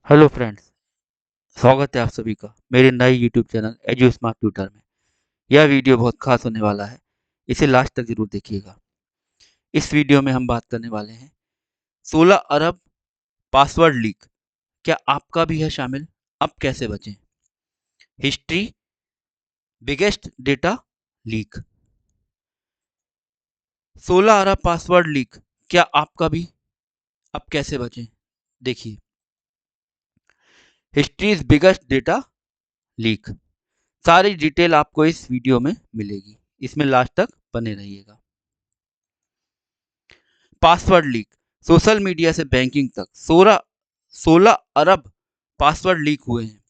Hello friends, स्वागत है आप सभी का मेरे नए YouTube channel edu smart tutor में। यह वीडियो बहुत खास होने वाला है, इसे लास्ट तक जरूर देखिएगा। इस वीडियो में हम बात करने वाले हैं 16 अरब पासवर्ड लीक, क्या आपका भी है शामिल? अब कैसे बचें? History biggest data leak. 16 अरब पासवर्ड लीक, क्या आपका भी? अब कैसे बचें? देखिए, हिस्ट्रीज बिगेस्ट डेटा लीक, सारी डिटेल आपको इस वीडियो में मिलेगी, इसमें लास्ट तक बने रहिएगा। पासवर्ड लीक, सोशल मीडिया से बैंकिंग तक 16 अरब पासवर्ड लीक हुए हैं।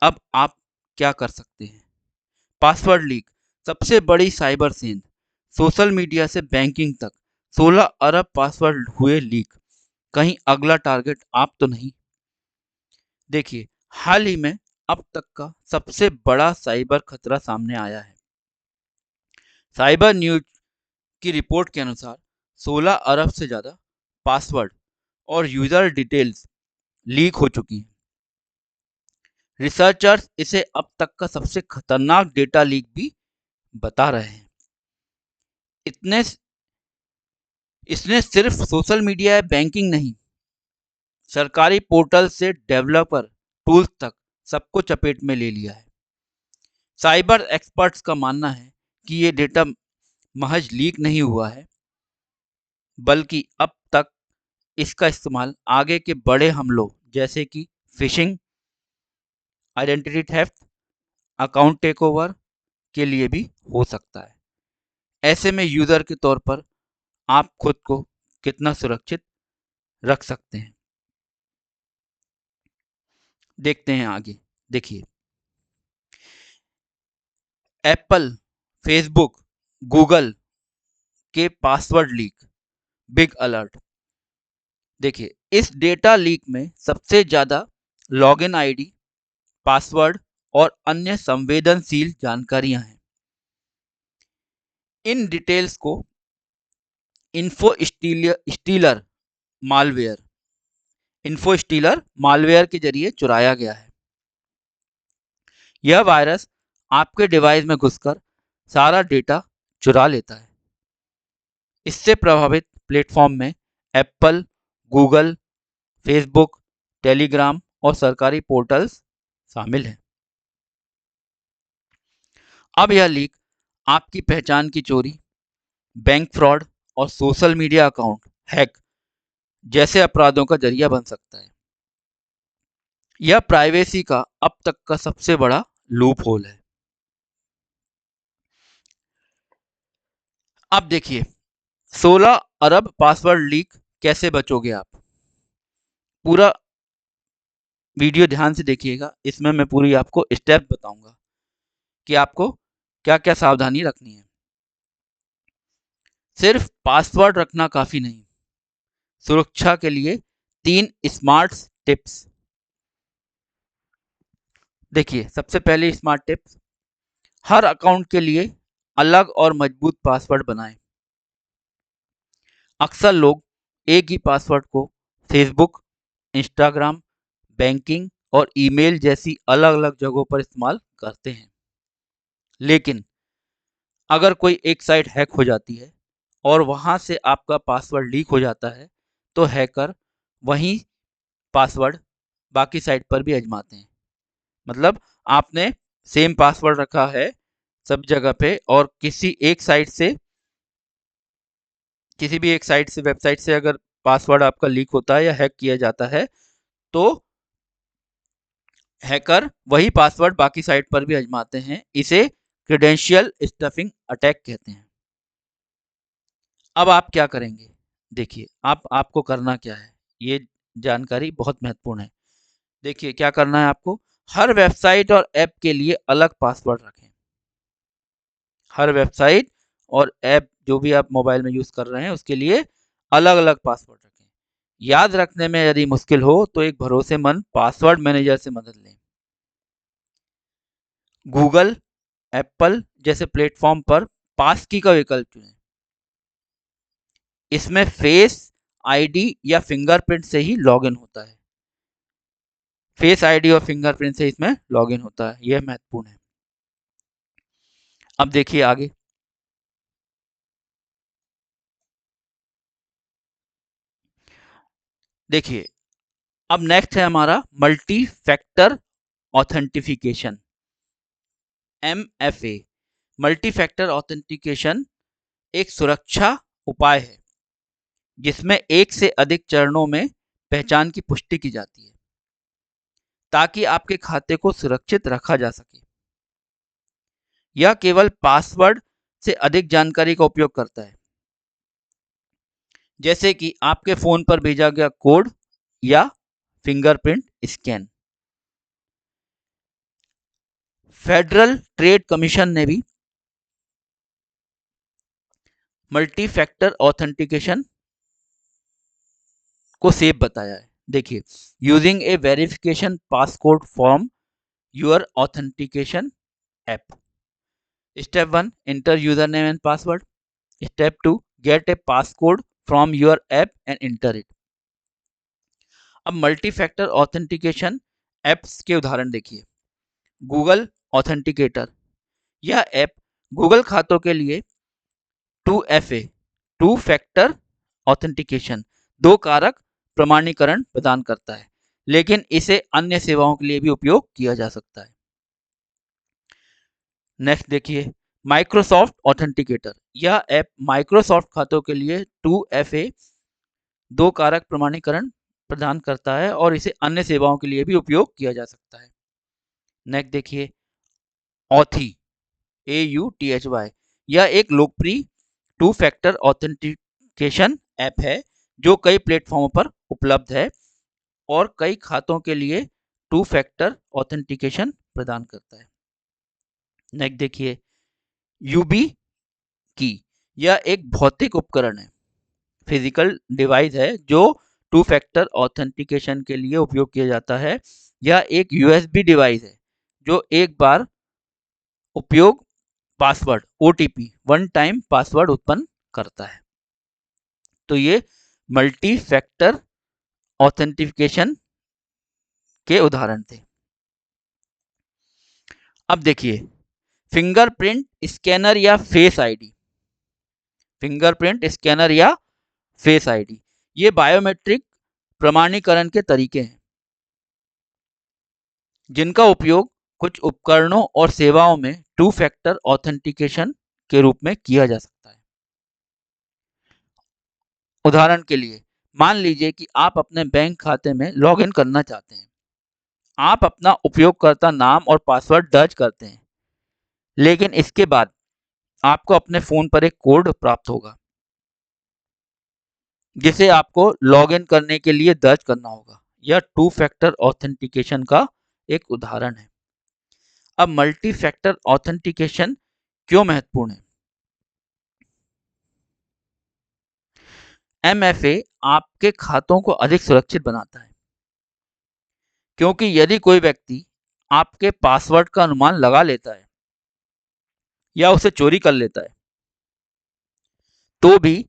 अब आप क्या कर सकते हैं? पासवर्ड लीक सबसे बड़ी साइबर सेंध, सोशल मीडिया से बैंकिंग तक 16 अरब पासवर्ड हुए लीक। कहीं अगला टारगेट आप तो नहीं? देखिए, हाल ही में अब तक का सबसे बड़ा साइबर खतरा सामने आया है। साइबर न्यूज की रिपोर्ट के अनुसार 16 अरब से ज्यादा पासवर्ड और यूजर डिटेल्स लीक हो चुकी हैं। रिसर्चर्स इसे अब तक का सबसे खतरनाक डेटा लीक भी बता रहे हैं। इतने इसने सिर्फ सोशल मीडिया या बैंकिंग नहीं, सरकारी पोर्टल से डेवलपर टूल्स तक सबको चपेट में ले लिया है। साइबर एक्सपर्ट्स का मानना है कि ये डेटा महज लीक नहीं हुआ है, बल्कि अब तक इसका इस्तेमाल आगे के बड़े हमलों जैसे कि fishing, identity theft, account takeover के लिए भी हो सकता है। ऐसे में यूजर के तौर पर आप खुद को कितना सुरक्षित रख सकते हैं, देखते हैं आगे। देखिए, एप्पल, फेसबुक, गूगल के पासवर्ड लीक, बिग अलर्ट। देखिए, इस डेटा लीक में सबसे ज्यादा लॉगिन आईडी, पासवर्ड और अन्य संवेदनशील जानकारियां हैं। इन डिटेल्स को इन्फो स्टीलर मालवेयर मालवेयर के जरिए चुराया गया है। यह वायरस आपके डिवाइस में घुसकर सारा डेटा चुरा लेता है। इससे प्रभावित प्लेटफॉर्म में एप्पल, गूगल, फेसबुक, टेलीग्राम और सरकारी पोर्टल्स शामिल हैं। अब यह लीक आपकी पहचान की चोरी, बैंक फ्रॉड और सोशल मीडिया अकाउंट हैक जैसे अपराधों का जरिया बन सकता है। यह प्राइवेसी का अब तक का सबसे बड़ा लूप होल है। अब देखिए, 16 अरब पासवर्ड लीक कैसे बचोगे आप? पूरा वीडियो ध्यान से देखिएगा, इसमें मैं पूरी आपको स्टेप बताऊंगा कि आपको क्या क्या सावधानी रखनी है। सिर्फ पासवर्ड रखना काफी नहीं, सुरक्षा के लिए 3 स्मार्ट टिप्स। देखिए, सबसे पहले स्मार्ट टिप्स, हर अकाउंट के लिए अलग और मजबूत पासवर्ड बनाएं। अक्सर लोग एक ही पासवर्ड को फेसबुक, इंस्टाग्राम, बैंकिंग और ईमेल जैसी अलग अलग जगहों पर इस्तेमाल करते हैं। लेकिन अगर कोई एक साइट हैक हो जाती है और वहां से आपका पासवर्ड लीक हो जाता है, तो हैकर वही पासवर्ड बाकी साइट पर भी आजमाते हैं। मतलब आपने सेम पासवर्ड रखा है सब जगह पे, और किसी भी एक साइट से, वेबसाइट से अगर पासवर्ड आपका लीक होता है या हैक किया जाता है, तो हैकर वही पासवर्ड बाकी साइट पर भी आजमाते हैं। इसे क्रेडेंशियल स्टफिंग अटैक कहते हैं। अब आप क्या करेंगे? देखिए, आपको करना क्या है, ये जानकारी बहुत महत्वपूर्ण है। देखिए, क्या करना है आपको, हर वेबसाइट और ऐप के लिए अलग पासवर्ड रखें। हर वेबसाइट और ऐप जो भी आप मोबाइल में यूज कर रहे हैं उसके लिए अलग अलग पासवर्ड रखें। याद रखने में यदि मुश्किल हो तो एक भरोसेमंद पासवर्ड मैनेजर से मदद लें। गूगल, एप्पल जैसे प्लेटफॉर्म पर पास की का विकल्प चुनें। इसमें फेस आईडी या फिंगरप्रिंट से ही लॉगिन होता है। फेस आईडी और फिंगरप्रिंट से इसमें लॉगिन होता है, यह महत्वपूर्ण है। अब देखिए आगे, देखिए अब नेक्स्ट है हमारा multi factor authentification, MFA। Multi factor authentication एक सुरक्षा उपाय है जिसमें एक से अधिक चरणों में पहचान की पुष्टि की जाती है ताकि आपके खाते को सुरक्षित रखा जा सके। यह केवल पासवर्ड से अधिक जानकारी का उपयोग करता है, जैसे कि आपके फोन पर भेजा गया कोड या fingerprint scan. Federal trade commission ने भी मल्टी फैक्टर ऑथेंटिकेशन को सेफ बताया है। देखिए, using A verification passcode form your authentication app. Step 1, enter user name and password. Step 2, gate A passcode from your app and enter it. अब multi factor authentication apps के उदाहरण देखिए। Google authenticator, यह app Google खातों के लिए 2FA, two factor authentication, दो कारक प्रमाणीकरण प्रदान करता है, लेकिन इसे अन्य सेवाओं के लिए भी उपयोग किया जा सकता है। नेक्स्ट देखिए, माइक्रोसॉफ्ट ऑथेंटिकेटर, यह ऐप माइक्रोसॉफ्ट खातों के लिए 2FA, दो कारक प्रमाणीकरण प्रदान करता है और इसे अन्य सेवाओं के लिए भी उपयोग किया जा सकता है। नेक्स्ट देखिए, ऑथी, AUTHY, यह एक लोकप्रिय टू फैक्टर ऑथेंटिकेशन ऐप है जो कई प्लेटफॉर्मों पर उपलब्ध है और कई खातों के लिए टू फैक्टर ऑथेंटिकेशन प्रदान करता है। नेक्स्ट देखिए, यूबी की, यह एक भौतिक उपकरण है, फिजिकल डिवाइस है जो टू फैक्टर ऑथेंटिकेशन के लिए उपयोग किया जाता है। यह एक USB डिवाइस है जो एक बार उपयोग password OTP, one time password उत्पन्न करता है। तो ये मल्टी फैक्टर ऑथेंटिफिकेशन के उदाहरण थे। अब देखिए, फिंगरप्रिंट स्कैनर या फेस आईडी। फिंगरप्रिंट स्कैनर या फेस आईडी, ये बायोमेट्रिक प्रमाणीकरण के तरीके हैं जिनका उपयोग कुछ उपकरणों और सेवाओं में टू फैक्टर ऑथेंटिकेशन के रूप में किया जा सकता है। उदाहरण के लिए, मान लीजिए कि आप अपने बैंक खाते में लॉगिन करना चाहते हैं। आप अपना उपयोगकर्ता नाम और पासवर्ड दर्ज करते हैं, लेकिन इसके बाद आपको अपने फोन पर एक कोड प्राप्त होगा जिसे आपको लॉगिन करने के लिए दर्ज करना होगा। यह टू फैक्टर ऑथेंटिकेशन का एक उदाहरण है। अब मल्टी फैक्टर ऑथेंटिकेशन क्यों महत्वपूर्ण है? MFA आपके खातों को अधिक सुरक्षित बनाता है, क्योंकि यदि कोई व्यक्ति आपके पासवर्ड का अनुमान लगा लेता है या उसे चोरी कर लेता है, तो भी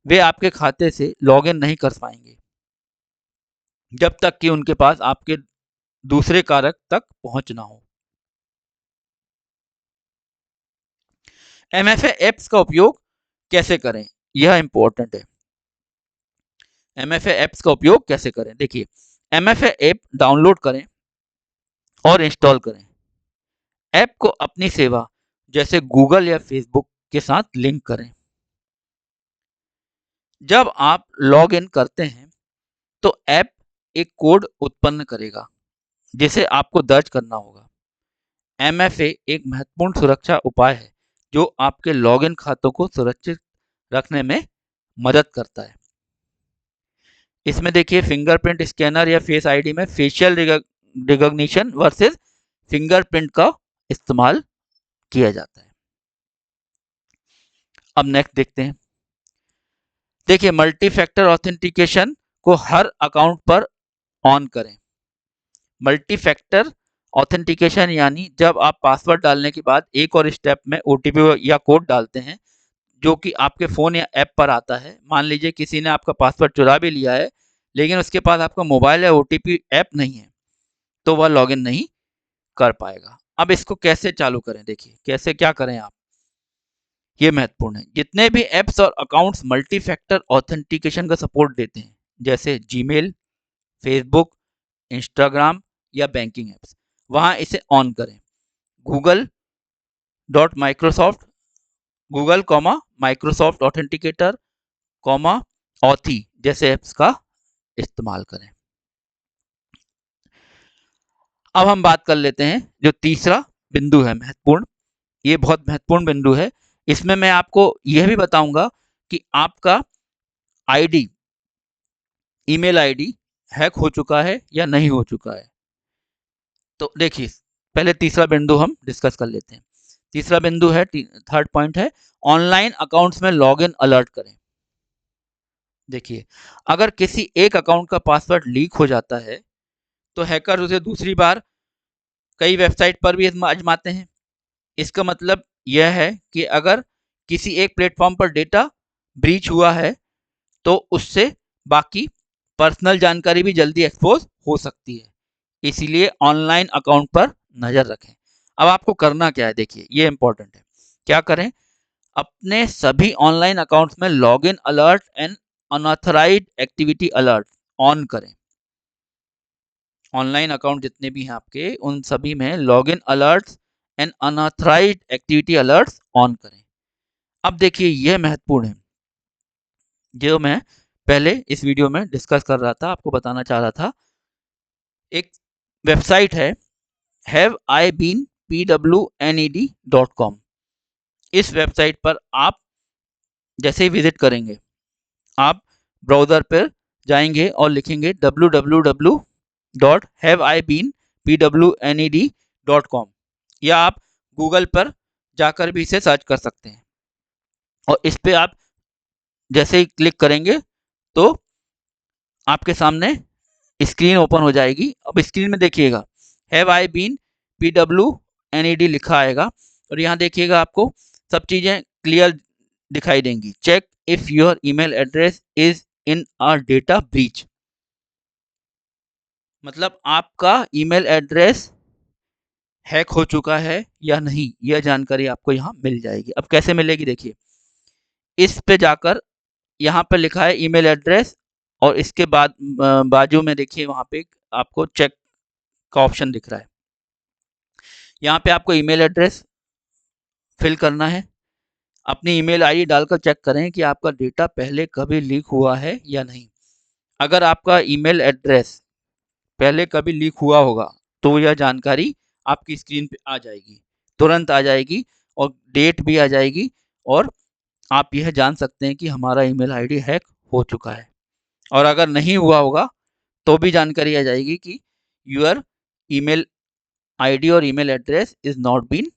वे आपके खाते से लॉगिन नहीं कर पाएंगे जब तक कि उनके पास आपके दूसरे कारक तक पहुंच ना हो। MFA एप्स का उपयोग कैसे करें, यह इंपॉर्टेंट है। MFA एप्स का उपयोग कैसे करें? देखिए, MFA ऐप डाउनलोड करें और इंस्टॉल करें। ऐप को अपनी सेवा जैसे गूगल या फेसबुक के साथ लिंक करें। जब आप लॉग इन करते हैं तो ऐप एक कोड उत्पन्न करेगा जिसे आपको दर्ज करना होगा। MFA एक महत्वपूर्ण सुरक्षा उपाय है जो आपके लॉगिन खातों को सुरक्षित रखने में मदद करता है। इसमें देखिए, फिंगरप्रिंट स्कैनर या फेस आईडी में फेशियल रिकॉग्निशन वर्सेस फिंगरप्रिंट का इस्तेमाल किया जाता है। अब नेक्स्ट देखते हैं। देखिए, मल्टी फैक्टर ऑथेंटिकेशन को हर अकाउंट पर ऑन करें। मल्टी फैक्टर ऑथेंटिकेशन यानी जब आप पासवर्ड डालने के बाद एक और स्टेप में OTP या कोड डालते हैं जो कि आपके फ़ोन या ऐप पर आता है। मान लीजिए किसी ने आपका पासवर्ड चुरा भी लिया है, लेकिन उसके पास आपका मोबाइल या OTP ऐप नहीं है, तो वह लॉगिन नहीं कर पाएगा। अब इसको कैसे चालू करें, देखिए कैसे क्या करें आप, ये महत्वपूर्ण है। जितने भी ऐप्स और अकाउंट्स मल्टी फैक्टर ऑथेंटिकेशन का सपोर्ट देते हैं, जैसे जीमेल, फेसबुक, इंस्टाग्राम या बैंकिंग ऐप्स, वहां इसे ऑन करें। Google dot Microsoft Google comma Microsoft authenticator comma Authy जैसे ऐप्स का इस्तेमाल करें। अब हम बात कर लेते हैं जो तीसरा बिंदु है महत्वपूर्ण, ये बहुत महत्वपूर्ण बिंदु है। इसमें मैं आपको यह भी बताऊंगा कि आपका आईडी, ईमेल आईडी हैक हो चुका है या नहीं हो चुका है। तो देखिए, पहले तीसरा बिंदु हम डिस्कस कर लेते हैं। तीसरा बिंदु है, थर्ड पॉइंट है, ऑनलाइन अकाउंट्स में लॉगिन अलर्ट करें। देखिए, अगर किसी एक अकाउंट का पासवर्ड लीक हो जाता है तो हैकर उसे दूसरी बार कई वेबसाइट पर भी आजमाते हैं। इसका मतलब यह है कि अगर किसी एक प्लेटफॉर्म पर डेटा ब्रीच हुआ है तो उससे बाकी पर्सनल जानकारी भी जल्दी एक्सपोज हो सकती है। इसीलिए ऑनलाइन अकाउंट पर नजर रखें। अब आपको करना क्या है, देखिए ये इंपॉर्टेंट है। क्या करें, अपने सभी ऑनलाइन अकाउंट्स में login alert and unauthorised activity alert on करें। ऑनलाइन अकाउंट जितने भी हैं आपके, उन सभी में login alerts and unauthorised activity alerts on करें। अब देखिए यह महत्वपूर्ण है, जो मैं पहले इस वीडियो में डिस्कस कर रहा था, आपको बताना चाह रहा था। एक वेबसाइट है haveibeenpwned.com। इस वेबसाइट पर आप जैसे ही विजिट करेंगे, आप ब्राउज़र पर जाएंगे और लिखेंगे www.haveibeenpwned.com, या आप गूगल पर जाकर भी इसे सर्च कर सकते हैं। और इस पे आप जैसे ही क्लिक करेंगे तो आपके सामने स्क्रीन ओपन हो जाएगी। अब स्क्रीन में देखिएगा हैव आई बीन PWNED लिखा आएगा, और यहाँ देखिएगा आपको सब चीज़ें क्लियर दिखाई देंगी। Check if your email address is in a data breach, मतलब आपका ईमेल एड्रेस हैक हो चुका है या नहीं, यह जानकारी आपको यहाँ मिल जाएगी। अब कैसे मिलेगी, देखिए इस पे जाकर यहाँ पर लिखा है ईमेल एड्रेस, और इसके बाद बाजू में देखिए वहाँ पे आपको चेक का ऑप्शन दिख रहा है। यहाँ पे आपको ईमेल एड्रेस फिल करना है। अपनी ईमेल आईडी डालकर चेक करें कि आपका डेटा पहले कभी लीक हुआ है या नहीं। अगर आपका ईमेल एड्रेस पहले कभी लीक हुआ होगा तो यह जानकारी आपकी स्क्रीन पे आ जाएगी, तुरंत आ जाएगी, और डेट भी आ जाएगी, और आप यह जान सकते हैं कि हमारा ईमेल आईडी हैक हो चुका है। और अगर नहीं हुआ होगा तो भी जानकारी आ जाएगी कि यूर ईमेल आईडी और email address is not been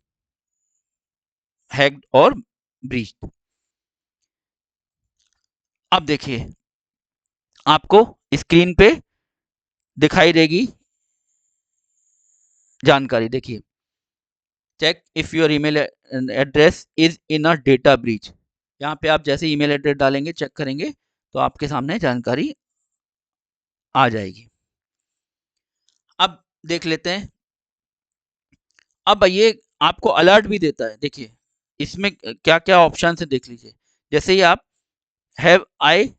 hacked और ब्रीच्ड। अब देखिए आपको स्क्रीन पे दिखाई देगी जानकारी, देखिए check if your email address is in a data breach. यहाँ पे आप जैसे ईमेल एड्रेस डालेंगे, चेक करेंगे, तो आपके सामने जानकारी आ जाएगी। अब देख लेते हैं, अब ये आपको अलर्ट भी देता है। देखिए इसमें क्या क्या ऑप्शन है देख लीजिए। जैसे ही आप हैव आई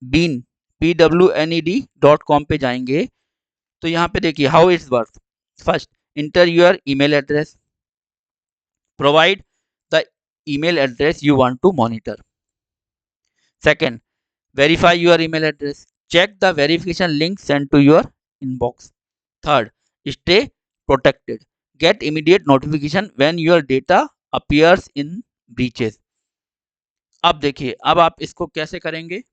बीन PWNED.com पे जाएंगे तो यहाँ पे देखिए how it's work. First, inter your email address, provide the email address you want to monitor. Second, verify your email address. Check the verification link sent to your inbox. Third, stay protected. Get immediate notification when your data appears in breaches. अब देखिए, अब आप इसको कैसे करेंगे।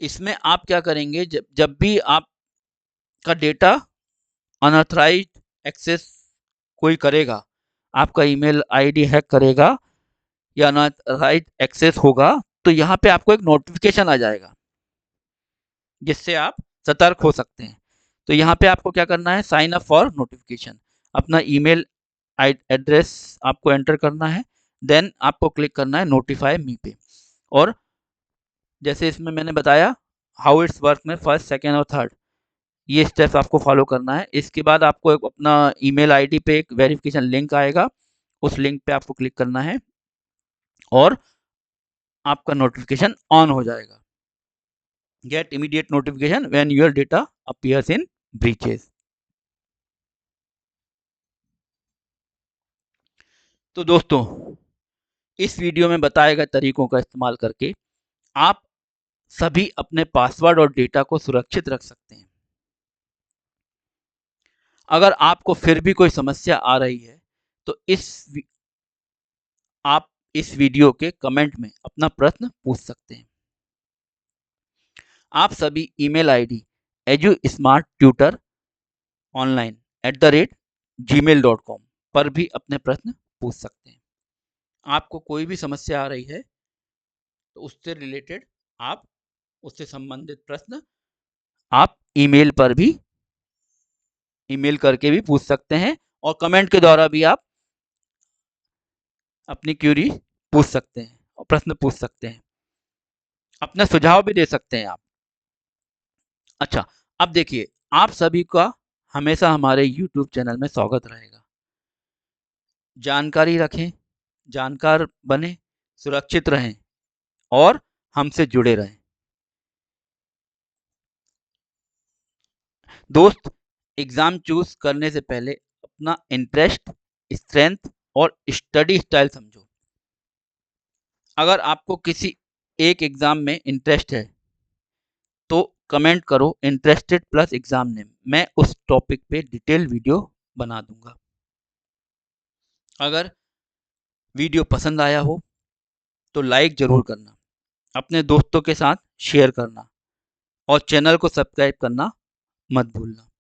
इसमें आप क्या करेंगे, जब भी आपका डेटा अनऑथराइज्ड एक्सेस कोई करेगा, आपका ईमेल आईडी हैक करेगा या अनऑथराइज्ड एक्सेस होगा, तो यहाँ पे आपको एक नोटिफिकेशन आ जाएगा जिससे आप सतर्क हो सकते हैं। तो यहाँ पे आपको क्या करना है, साइन अप फॉर नोटिफिकेशन। अपना ईमेल एड्रेस आपको एंटर करना है, देन आपको क्लिक करना है नोटिफाई मी पे। और जैसे इसमें मैंने बताया हाउ इट्स वर्क में फर्स्ट, सेकेंड और थर्ड, ये स्टेप्स आपको फॉलो करना है। इसके बाद आपको अपना ईमेल आईडी पे एक वेरिफिकेशन लिंक आएगा, उस लिंक पे आपको क्लिक करना है और आपका नोटिफिकेशन ऑन हो जाएगा। Get immediate notification when your data appears in breaches. तो दोस्तों, इस वीडियो में बताए गए तरीकों का इस्तेमाल करके आप सभी अपने पासवर्ड और डेटा को सुरक्षित रख सकते हैं। अगर आपको फिर भी कोई समस्या आ रही है तो आप इस वीडियो के कमेंट में अपना प्रश्न पूछ सकते हैं। आप सभी ईमेल आईडी edusmarttutoronline@gmail.com पर भी अपने प्रश्न पूछ सकते हैं। आपको कोई भी समस्या आ रही है तो उससे रिलेटेड आप उससे संबंधित प्रश्न आप ईमेल पर भी ईमेल करके भी पूछ सकते हैं और कमेंट के द्वारा भी आप अपनी क्यूरी पूछ सकते हैं और प्रश्न पूछ सकते हैं, अपना सुझाव भी दे सकते हैं आप। अच्छा, अब देखिए, आप सभी का हमेशा हमारे YouTube चैनल में स्वागत रहेगा। जानकारी रखें, जानकार बने, सुरक्षित रहें और हमसे जुड़े रहें। दोस्त, एग्जाम चूज करने से पहले अपना इंटरेस्ट, स्ट्रेंथ और स्टडी स्टाइल समझो। अगर आपको किसी एक एग्जाम में इंटरेस्ट है तो कमेंट करो इंटरेस्टेड प्लस एग्जाम नेम, मैं उस टॉपिक पे डिटेल वीडियो बना दूंगा। अगर वीडियो पसंद आया हो तो लाइक जरूर करना, अपने दोस्तों के साथ शेयर करना और चैनल को सब्सक्राइब करना मत भूलना।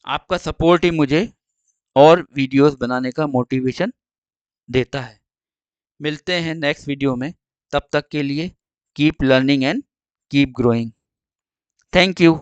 आपका सपोर्ट ही मुझे और वीडियोस बनाने का मोटिवेशन देता है। मिलते हैं नेक्स्ट वीडियो में, तब तक के लिए keep learning and keep growing. Thank you.